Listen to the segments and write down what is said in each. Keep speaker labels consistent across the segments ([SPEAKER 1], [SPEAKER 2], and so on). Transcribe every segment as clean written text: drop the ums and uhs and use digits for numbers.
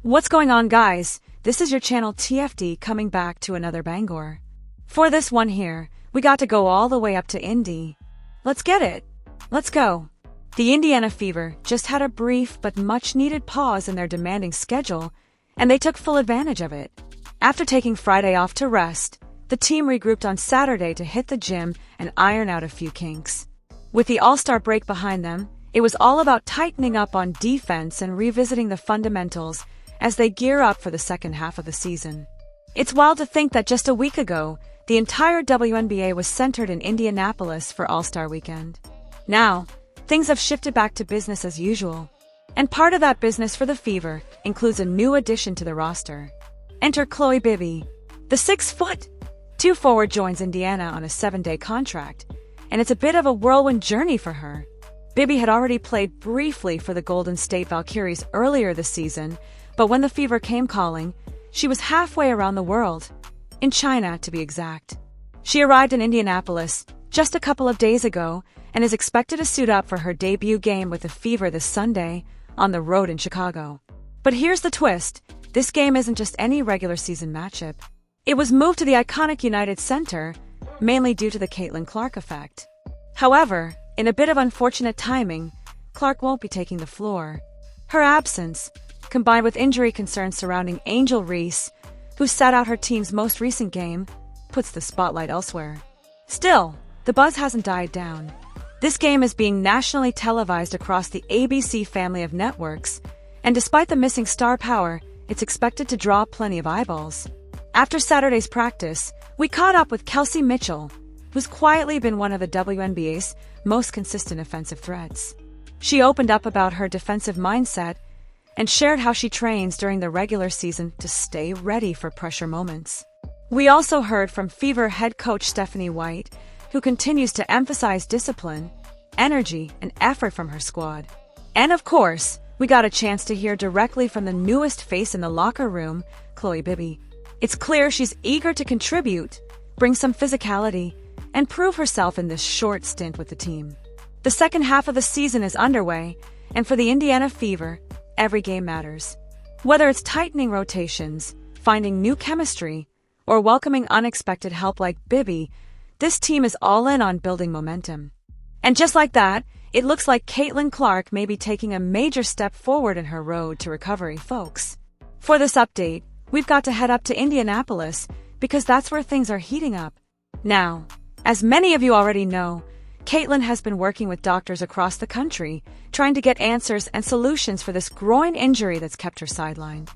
[SPEAKER 1] What's going on, guys? This is your channel TFD coming back to another banger. For this one here, we got to go all the way up to Indy. Let's get it. Let's go. The Indiana Fever just had a brief but much-needed pause in their demanding schedule, and they took full advantage of it. After taking Friday off to rest, the team regrouped on Saturday to hit the gym and iron out a few kinks. With the All-Star break behind them, it was all about tightening up on defense and revisiting the fundamentals as they gear up for the second half of the season. It's wild to think that just a week ago, the entire WNBA was centered in Indianapolis for All-Star Weekend. Now, things have shifted back to business as usual. And part of that business for the Fever includes a new addition to the roster. Enter Khloe Bybby. The 6'2" forward joins Indiana on a 7-day contract, and it's a bit of a whirlwind journey for her. Bibby had already played briefly for the Golden State Valkyries earlier this season, but when the Fever came calling, she was halfway around the world. In China, to be exact. She arrived in Indianapolis just a couple of days ago and is expected to suit up for her debut game with the Fever this Sunday on the road in Chicago. But here's the twist. This game isn't just any regular season matchup. It was moved to the iconic United Center, mainly due to the Caitlin Clark effect. However, in a bit of unfortunate timing, Clark won't be taking the floor. Her absence, combined with injury concerns surrounding Angel Reese, who sat out her team's most recent game, puts the spotlight elsewhere. Still, the buzz hasn't died down. This game is being nationally televised across the ABC family of networks, and despite the missing star power, it's expected to draw plenty of eyeballs. After Saturday's practice, we caught up with Kelsey Mitchell, who's quietly been one of the WNBA's most consistent offensive threats. She opened up about her defensive mindset and shared how she trains during the regular season to stay ready for pressure moments. We also heard from Fever head coach Stephanie White, who continues to emphasize discipline, energy, and effort from her squad. And of course, we got a chance to hear directly from the newest face in the locker room, Khloe Bby. It's clear she's eager to contribute, bring some physicality, and prove herself in this short stint with the team. The second half of the season is underway, and for the Indiana Fever, every game matters. Whether it's tightening rotations, finding new chemistry, or welcoming unexpected help like Bibby, this team is all in on building momentum. And just like that, it looks like Caitlin Clark may be taking a major step forward in her road to recovery, folks. For this update, we've got to head up to Indianapolis because that's where things are heating up. Now, as many of you already know, Caitlin has been working with doctors across the country, trying to get answers and solutions for this groin injury that's kept her sidelined.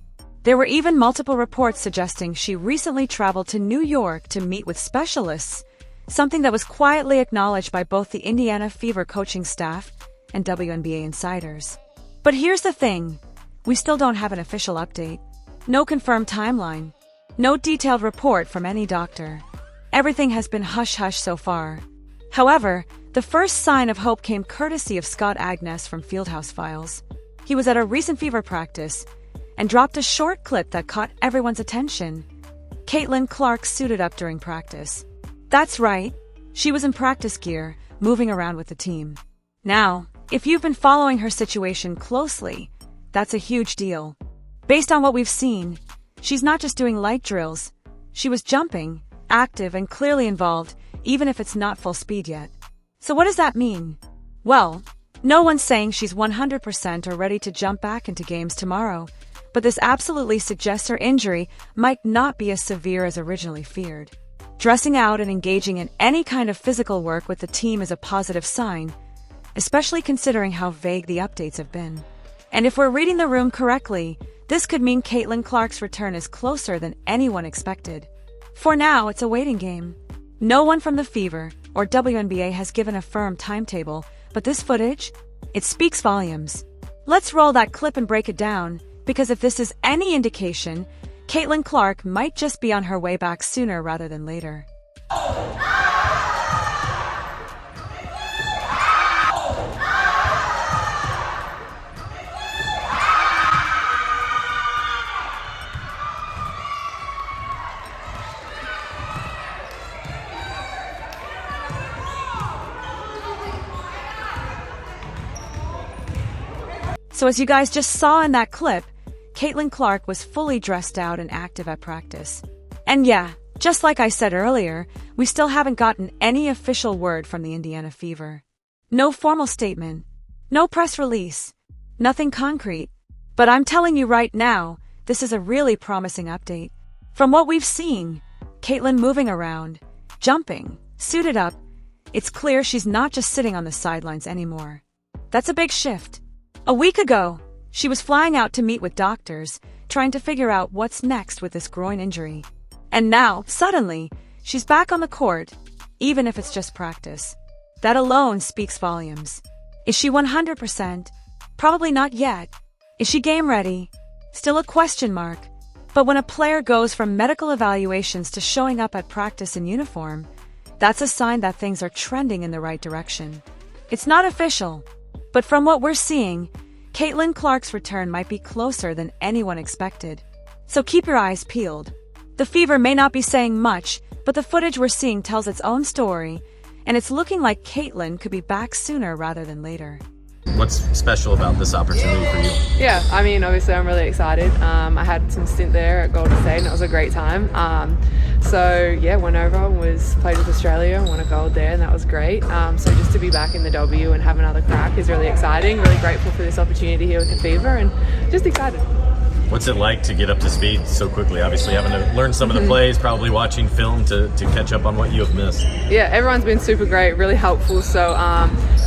[SPEAKER 1] There were even multiple reports suggesting she recently traveled to New York to meet with specialists, something that was quietly acknowledged by both the Indiana Fever coaching staff and WNBA insiders. But here's the thing, we still don't have an official update. No confirmed timeline. No detailed report from any doctor. Everything has been hush-hush so far. However, the first sign of hope came courtesy of Scott Agnes from Fieldhouse Files. He was at a recent Fever practice and dropped a short clip that caught everyone's attention. Caitlin Clark suited up during practice. That's right, she was in practice gear, moving around with the team. Now, if you've been following her situation closely, that's a huge deal. Based on what we've seen, she's not just doing light drills. She was jumping, active and clearly involved, even if it's not full speed yet. So what does that mean? Well, no one's saying she's 100% or ready to jump back into games tomorrow, but this absolutely suggests her injury might not be as severe as originally feared. Dressing out and engaging in any kind of physical work with the team is a positive sign, especially considering how vague the updates have been. And if we're reading the room correctly, this could mean Caitlin Clark's return is closer than anyone expected. For now, it's a waiting game. No one from the Fever or WNBA has given a firm timetable, but this footage, it speaks volumes. Let's roll that clip and break it down, because if this is any indication, Caitlin Clark might just be on her way back sooner rather than later. So as you guys just saw in that clip, Caitlin Clark was fully dressed out and active at practice. And yeah, just like I said earlier, we still haven't gotten any official word from the Indiana Fever. No formal statement, no press release, nothing concrete. But I'm telling you right now, this is a really promising update. From what we've seen, Caitlin moving around, jumping, suited up, it's clear she's not just sitting on the sidelines anymore. That's a big shift. A week ago, she was flying out to meet with doctors, trying to figure out what's next with this groin injury. And now, suddenly, she's back on the court, even if it's just practice. That alone speaks volumes. Is she 100%? Probably not yet. Is she game ready? Still a question mark. But when a player goes from medical evaluations to showing up at practice in uniform, that's a sign that things are trending in the right direction. It's not official, but from what we're seeing, Caitlin Clark's return might be closer than anyone expected. So keep your eyes peeled. The Fever may not be saying much, but the footage we're seeing tells its own story, and it's looking like Caitlin could be back sooner rather than later.
[SPEAKER 2] What's special about this opportunity for you?
[SPEAKER 3] Yeah, I mean, obviously I'm really excited. I had some stint there at Golden State and it was a great time. So yeah, went over, played with Australia, won a gold there, and that was great. So just to be back in the W and have another crack is really exciting. Really grateful for this opportunity here with the Fever and just excited.
[SPEAKER 2] What's it like to get up to speed so quickly? Obviously having to learn some of the plays, probably watching film to catch up on what you have missed.
[SPEAKER 3] Yeah, everyone's been super great, really helpful. So,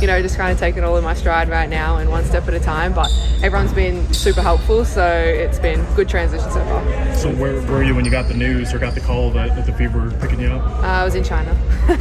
[SPEAKER 3] just kind of taking it all in my stride right now and one step at a time. But everyone's been super helpful, so it's been good transition so far.
[SPEAKER 4] So where were you when you got the news or got the call that the Fever were picking you up?
[SPEAKER 3] I was in China.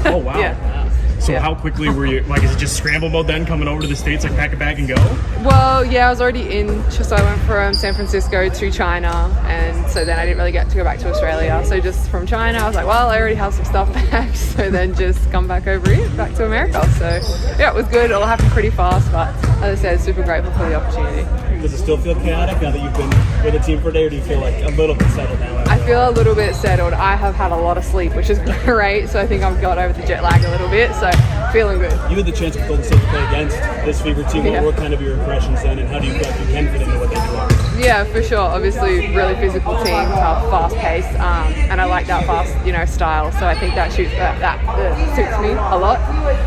[SPEAKER 4] Oh, wow.
[SPEAKER 3] Yeah.
[SPEAKER 4] So how quickly were you, is it just scramble mode then coming over to the States, pack a bag and go?
[SPEAKER 3] Well, yeah, I was already so I went from San Francisco to China, and so then I didn't really get to go back to Australia. So just from China, I was like, well, I already have some stuff packed, so then just come back over here, back to America. So yeah, it was good. It all happened pretty fast, but as I said, super grateful for the opportunity.
[SPEAKER 5] Does it still feel chaotic now that you've been with the team for a day, or do you feel like a little bit settled now?
[SPEAKER 3] I feel a little bit settled. I have had a lot of sleep, which is great, so I think I've got over the jet lag a little bit, so feeling good.
[SPEAKER 5] You had the chance with Golden State to play against this Fever team.
[SPEAKER 3] Yeah.
[SPEAKER 5] What kind of your impressions then, and how do you feel like you can fit into what they do?
[SPEAKER 3] Yeah, for sure. Obviously, really physical team, tough, fast-paced, and I like that fast, style. So I think that suits me a lot.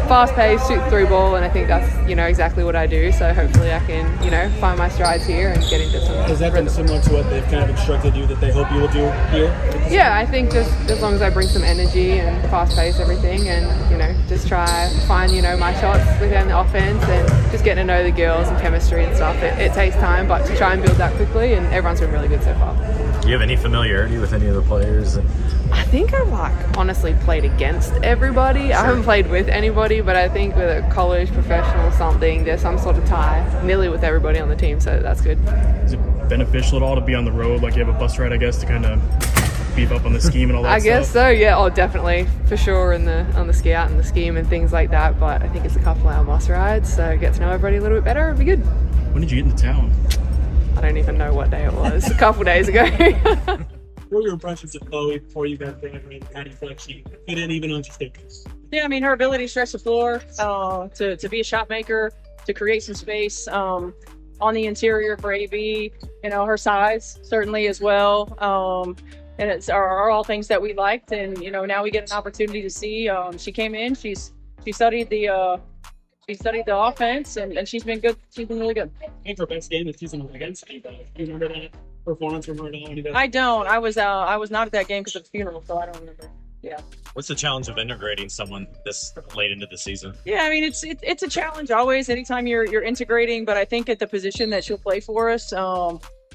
[SPEAKER 3] Fast-paced, shoot through ball, and I think that's exactly what I do. So hopefully, I can find my strides here and get into some.
[SPEAKER 5] Has that been similar to what they've kind of instructed you that they hope you will do here?
[SPEAKER 3] Yeah, I think just as long as I bring some energy and fast-paced everything, and just try find my shots within the offense and just getting to know the girls and chemistry and stuff. It takes time, but to try and build that quickly, and everyone's been really good so far.
[SPEAKER 2] Do you have any familiarity with any of the players?
[SPEAKER 3] I think I've honestly played against everybody. Sure. I haven't played with anybody, but I think with a college professional something, there's some sort of tie nearly with everybody on the team, so that's good.
[SPEAKER 4] Is it beneficial at all to be on the road? You have a bus ride, I guess, to kind of beef up on the scheme and all that
[SPEAKER 3] I
[SPEAKER 4] stuff?
[SPEAKER 3] guess so, yeah. Oh, definitely, for sure, on the scout and the scheme and things like that, but I think it's a couple-hour bus ride, so get to know everybody a little bit better, it'd be good.
[SPEAKER 4] When did you get into town?
[SPEAKER 3] I don't even know what day it was. A couple days ago.
[SPEAKER 5] What were your impressions of Khloe before you got there? How do you feel like she fit in even on your statements?
[SPEAKER 6] Yeah, her ability to stretch the floor, to be a shot maker, to create some space on the interior for AB, her size certainly as well. And it's are all things that we liked, and now we get an opportunity to see. She came in, she studied the offense, and she's been good. She's been really good.
[SPEAKER 5] I think her best game this season against you. Do you remember that performance from her?
[SPEAKER 6] I don't. I was not at that game because of the funeral, so I don't remember. Yeah.
[SPEAKER 2] What's the challenge of integrating someone this late into the season?
[SPEAKER 6] Yeah, it's a challenge always. Anytime you're integrating, but I think at the position that she'll play for us,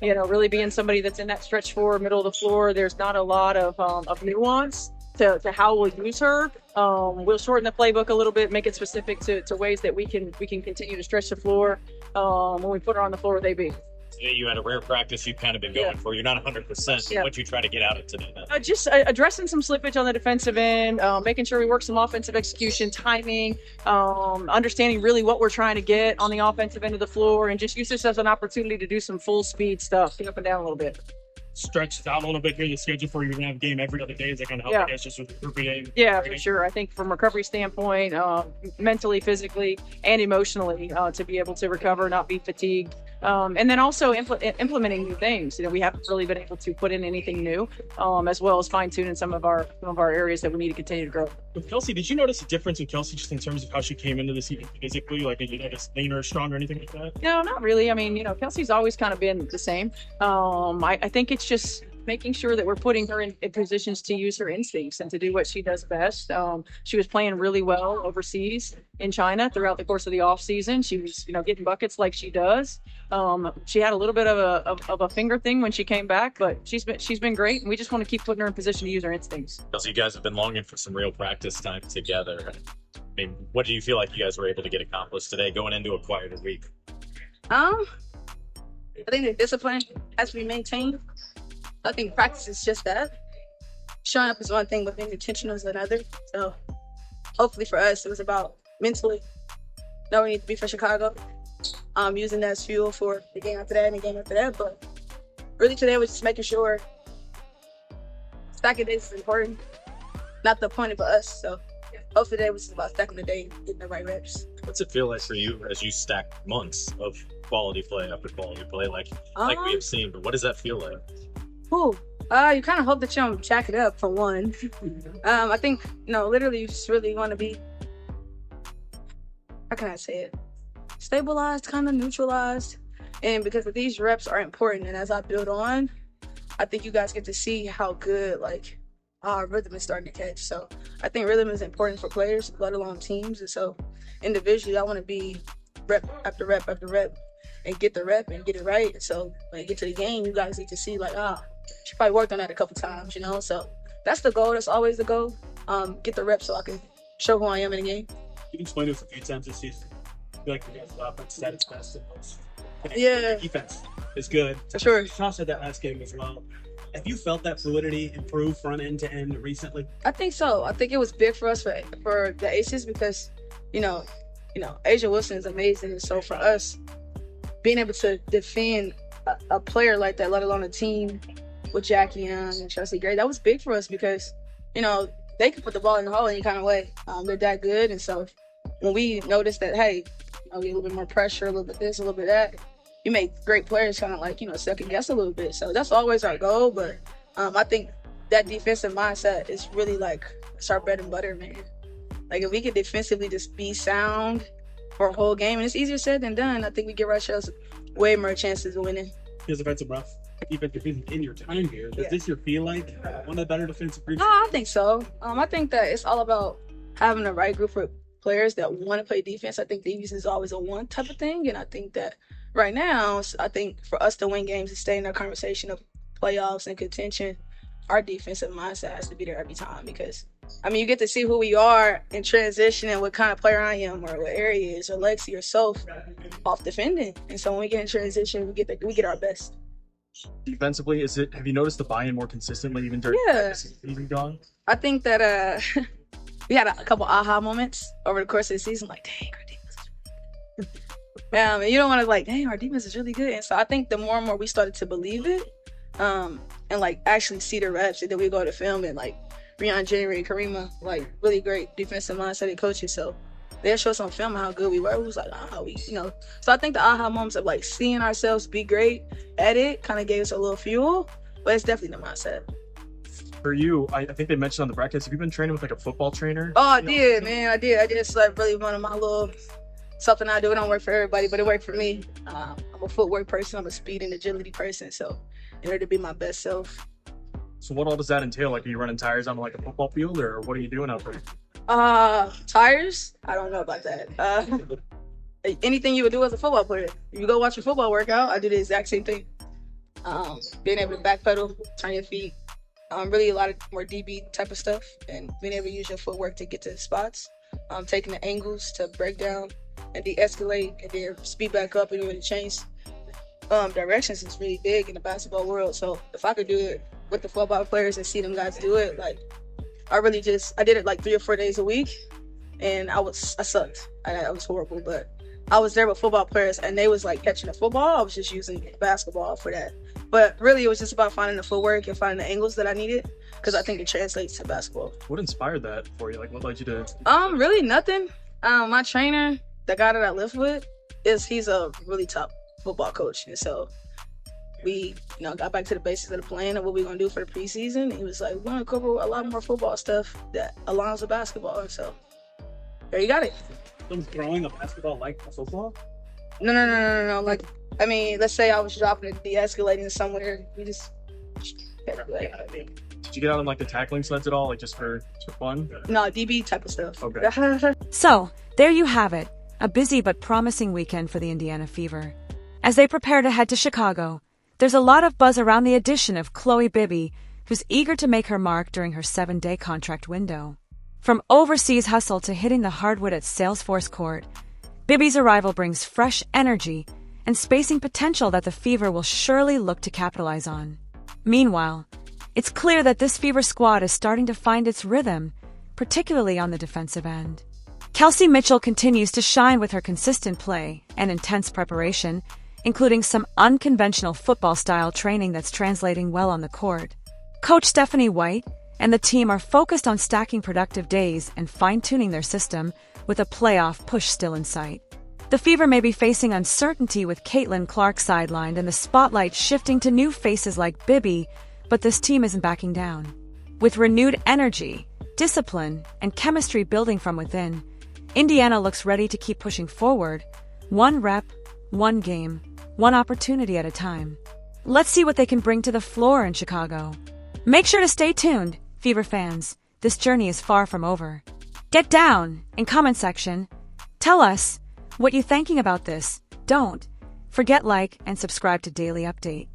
[SPEAKER 6] really being somebody that's in that stretch four, middle of the floor, there's not a lot of nuance to how we'll use her. We'll shorten the playbook a little bit, make it specific to ways that we can continue to stretch the floor when we put her on the floor with AB.
[SPEAKER 2] Today you had a rare practice you've kind of been going for. You're not 100%.
[SPEAKER 6] Yeah.
[SPEAKER 2] What you try to get out of today?
[SPEAKER 6] Just addressing some slippage on the defensive end, making sure we work some offensive execution, timing, understanding really what we're trying to get on the offensive end of the floor, and just use this as an opportunity to do some full speed stuff, get up and down a little bit.
[SPEAKER 5] Stretched out a little bit here, the schedule for you. You're going to have a game every other day. Is that going to help, I guess, just with the group game?
[SPEAKER 6] Yeah, for sure. I think from a recovery standpoint, mentally, physically, and emotionally, to be able to recover, not be fatigued, And then also implementing new things. You know, we haven't really been able to put in anything new, as well as fine tuning some of our areas that we need to continue to grow.
[SPEAKER 5] With Kelsey, did you notice a difference in Kelsey just in terms of how she came into the season physically? Like, did you notice leaner, stronger, anything like that?
[SPEAKER 6] No, not really. I mean, you know, Kelsey's always kind of been the same. I think it's just making sure that we're putting her in positions to use her instincts and to do what she does best. She was playing really well overseas in China throughout the course of the off season. She was, you know, getting buckets like she does. She had a little bit of a finger thing when she came back, but she's been great, and we just want to keep putting her in position to use her instincts.
[SPEAKER 2] Kelsey, you guys have been longing for some real practice time together. I mean, what do you feel like you guys were able to get accomplished today going into a quieter week?
[SPEAKER 7] I think the discipline has to be maintained. I think practice is just that. Showing up is one thing, but being intentional is another. So hopefully for us, it was about mentally knowing we need to be for Chicago, using that as fuel for the game after that and the game after that. But really today was just making sure stacking days is important, not the point of us. So hopefully today was just about stacking the day and getting the right reps.
[SPEAKER 2] What's it feel like for you as you stack months of quality play after quality play like we have seen? But what does that feel like?
[SPEAKER 7] You kind of hope that you don't jack it up for one. I think, you know, literally you just really want to be, how can I say it? Stabilized, kind of neutralized. And because these reps are important, and as I build on, I think you guys get to see how good, like, our rhythm is starting to catch. So I think rhythm is important for players, let alone teams. And so individually, I want to be rep after rep after rep and get the rep and get it right. So when I get to the game, you guys get to see, like, she probably worked on that a couple times, you know? So that's the goal. That's always the goal. Get the reps so I can show who I am in the game.
[SPEAKER 5] You can explain to us a few times this season. I feel like the guys' offense is at its best.
[SPEAKER 7] Yeah.
[SPEAKER 5] Defense is good.
[SPEAKER 7] For sure.
[SPEAKER 5] Sean said that last game as well. Have you felt that fluidity improve front end to end recently?
[SPEAKER 7] I think so. I think it was big for us for the Aces because, you know, Asia Wilson is amazing. And so for us, being able to defend a player like that, let alone a team with Jackie Young and Chelsea Gray, that was big for us because, you know, they can put the ball in the hole any kind of way. They're that good. And so when we noticed that, hey, you know, get a little bit more pressure, a little bit this, a little bit that, you make great players kind of like, you know, second guess a little bit. So that's always our goal. But I think that defensive mindset is really like, it's our bread and butter, man. Like if we could defensively just be sound for a whole game, and it's easier said than done, I think we give ourselves way more chances of winning.
[SPEAKER 5] Because if it's a rough defensive season in your time here, does this year feel like one of the better defensive groups?
[SPEAKER 7] No, I think so. I think that it's all about having the right group of players that want to play defense. I think defense is always a one type of thing, and I think that right now, I think for us to win games and stay in our conversation of playoffs and contention, our defensive mindset has to be there every time because, I mean, you get to see who we are in transition and what kind of player I am or what area is or Lexi or Soph off defending. And so when we get in transition, we get our best.
[SPEAKER 4] Defensively, have you noticed the buy-in more consistently even during the season gone?
[SPEAKER 7] I think that we had a couple aha moments over the course of the season, like, dang, our defense is really good. And you don't want to like, dang, our defense is really good. And so I think the more and more we started to believe it and like actually see the reps, and then we go to film and like Breon January and Karima, like really great defensive mindset and coaches. So they'll show us on film how good we were. It was like, you know. So I think the aha moments of like seeing ourselves be great at it kind of gave us a little fuel, but it's definitely the mindset.
[SPEAKER 4] For you, I think they mentioned on the broadcast, have you been training with like a football trainer?
[SPEAKER 7] Oh, I did, man. I did. It's like really one of my little something I do. It don't work for everybody, but it worked for me. I'm a footwork person. I'm a speed and agility person. So in order to be my best self.
[SPEAKER 4] So what all does that entail? Like, are you running tires on like a football field, or what are you doing out there?
[SPEAKER 7] Tires? I don't know about that. Anything you would do as a football player. If you go watch a football workout, I do the exact same thing. Being able to backpedal, turn your feet, really a lot of more DB type of stuff, and being able to use your footwork to get to the spots, taking the angles to break down and de-escalate and then speed back up and really change directions is really big in the basketball world. So if I could do it with the football players and see them guys do it, like I did it like 3 or 4 days a week, and I sucked. I was horrible, but I was there with football players and they was like catching the football. I was just using basketball for that. But really it was just about finding the footwork and finding the angles that I needed because I think it translates to basketball.
[SPEAKER 4] What inspired that for you? Like what led you to?
[SPEAKER 7] Really nothing. My trainer, the guy that I live with, he's a really top football coach. And so we, got back to the basics of the plan and what we're going to do for the preseason. He was like, we're going to cover a lot more football stuff that aligns with basketball. And so there you got it.
[SPEAKER 5] So throwing a basketball like football?
[SPEAKER 7] No. Like, I mean, let's say I was dropping it, de-escalating somewhere. We just...
[SPEAKER 5] Did you get out on like the tackling sleds at all, like just for fun?
[SPEAKER 7] No, DB type of stuff.
[SPEAKER 5] Okay.
[SPEAKER 1] So, there you have it, a busy but promising weekend for the Indiana Fever. As they prepare to head to Chicago, there's a lot of buzz around the addition of Khloe Bybby, who's eager to make her mark during her 7-day contract window. From overseas hustle to hitting the hardwood at Salesforce Court, Bibby's arrival brings fresh energy and spacing potential that the Fever will surely look to capitalize on. Meanwhile, it's clear that this Fever squad is starting to find its rhythm, particularly on the defensive end. Kelsey Mitchell continues to shine with her consistent play and intense preparation, including some unconventional football-style training that's translating well on the court. Coach Stephanie White and the team are focused on stacking productive days and fine-tuning their system with a playoff push still in sight. The Fever may be facing uncertainty with Caitlin Clark sidelined and the spotlight shifting to new faces like Bibby, but this team isn't backing down. With renewed energy, discipline, and chemistry building from within, Indiana looks ready to keep pushing forward, one rep, one game, one opportunity at a time. Let's see what they can bring to the floor in Chicago. Make sure to stay tuned, Fever fans. This journey is far from over. Get down in comment section. Tell us what you're thinking about this. Don't forget like and subscribe to Daily Update.